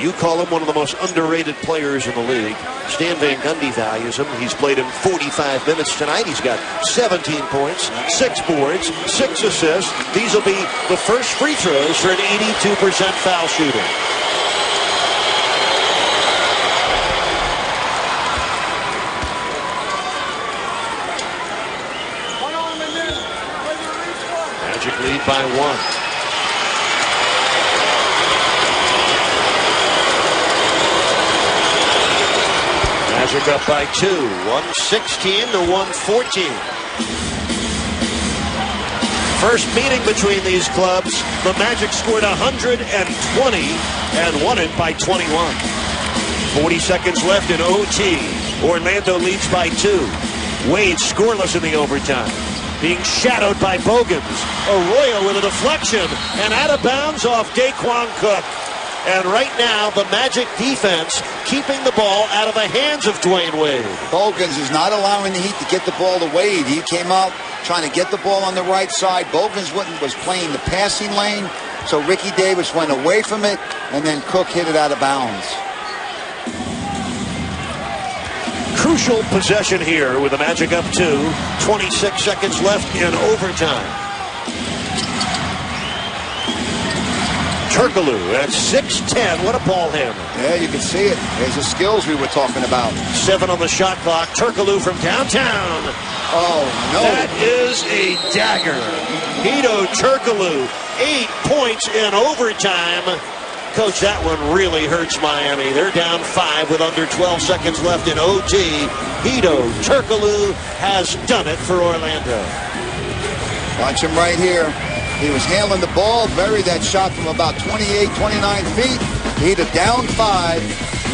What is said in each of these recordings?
You call him one of the most underrated players in the league. Stan Van Gundy values him. He's played him 45 minutes tonight. He's got 17 points, 6 boards, 6 assists. These will be the first free throws for an 82% foul shooter. Magic lead by 1. Magic up by 2, 116 to 114. First meeting between these clubs, the Magic scored 120 and won it by 21. 40 seconds left in OT. Orlando leads by 2. Wade scoreless in the overtime. Being shadowed by Bogans. Arroyo with a deflection and out of bounds off Daquan Cook. And right now, the Magic defense keeping the ball out of the hands of Dwayne Wade. Bogans is not allowing the Heat to get the ball to Wade. He came out trying to get the ball on the right side. Bogans was playing the passing lane, so Ricky Davis went away from it, and then Cook hit it out of bounds. Crucial possession here with the Magic up 2. 26 seconds left in overtime. Turkoglu at 6'10". What a ball handler. Yeah, you can see it. There's the skills we were talking about. 7 on the shot clock. Turkoglu from downtown. Oh, no. That is a dagger. Hedo Turkoglu, 8 points in overtime. Coach, that one really hurts Miami. They're down 5 with under 12 seconds left in OT. Hedo Turkoglu has done it for Orlando. Watch him right here. He was handling the ball, buried that shot from about 28, 29 feet. He'd have down 5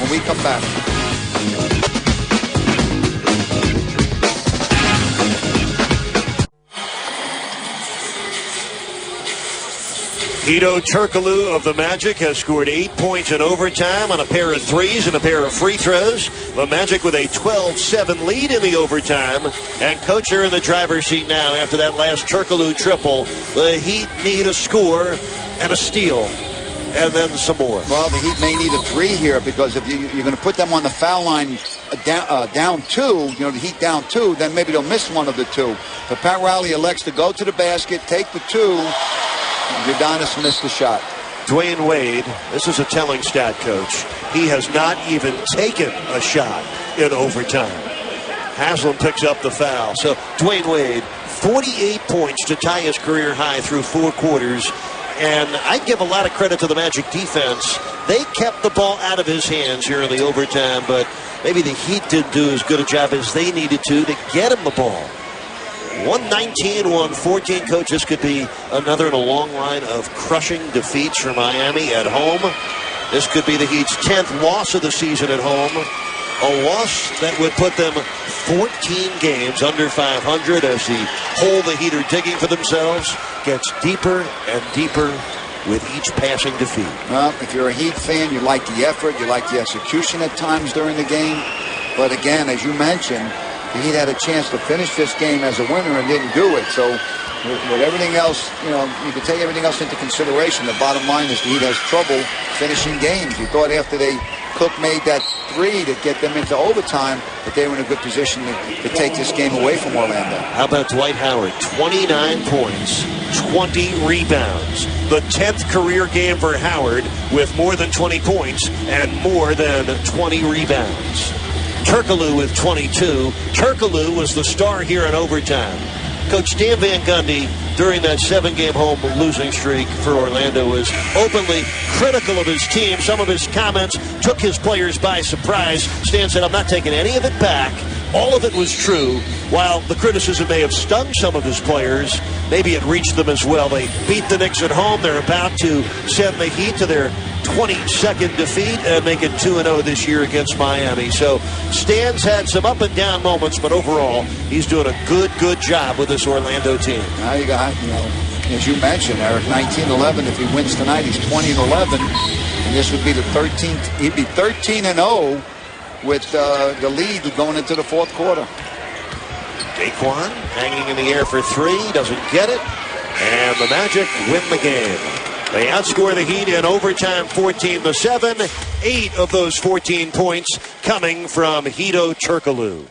when we come back. Hedo Turkoglu of the Magic has scored 8 points in overtime on a pair of threes and a pair of free throws. The Magic with a 12-7 lead in the overtime. And Coach, are in the driver's seat now after that last Turkoglu triple. The Heat need a score and a steal. And then some more. Well, the Heat may need a 3 here because if you're going to put them on the foul line down 2, the Heat down 2, then maybe they'll miss one of the 2. But Pat Riley elects to go to the basket, take the 2. Udonis missed the shot. Dwayne Wade, this is a telling stat, Coach. He has not even taken a shot in overtime. Haslam picks up the foul. So Dwayne Wade, 48 points to tie his career high through 4 quarters. And I give a lot of credit to the Magic defense. They kept the ball out of his hands here in the overtime, but maybe the Heat didn't do as good a job as they needed to get him the ball. 119, 114, Coach. This could be another in a long line of crushing defeats for Miami at home. This could be the Heat's 10th loss of the season at home. A loss that would put them 14 games under 500 as the hole the Heat are digging for themselves gets deeper and deeper with each passing defeat. Well, if you're a Heat fan, you like the effort, you like the execution at times during the game. But again, as you mentioned, the Heat had a chance to finish this game as a winner and didn't do it. So with everything else, you can take everything else into consideration. The bottom line is the Heat has trouble finishing games. You thought after Cook made that 3 to get them into overtime, that they were in a good position to take this game away from Orlando. How about Dwight Howard? 29 points, 20 rebounds. The 10th career game for Howard with more than 20 points and more than 20 rebounds. Turkoglu with 22. Turkoglu was the star here in overtime. Coach Stan Van Gundy, during that 7-game home losing streak for Orlando, was openly critical of his team. Some of his comments took his players by surprise. Stan said, "I'm not taking any of it back. All of it was true." While the criticism may have stung some of his players, maybe it reached them as well. They beat the Knicks at home. They're about to send the Heat to their 22nd defeat and make it 2-0 this year against Miami. So Stan's had some up and down moments, but overall, he's doing a good job with this Orlando team. Now you got, as you mentioned, Eric, 19-11. If he wins tonight, he's 20-11, and this would be the 13th. He'd be 13-0 with the lead going into the 4th quarter. Daquan hanging in the air for 3, doesn't get it, and the Magic win the game. They outscore the Heat in overtime 14-7. 8 of those 14 points coming from Hedo Turkoglu.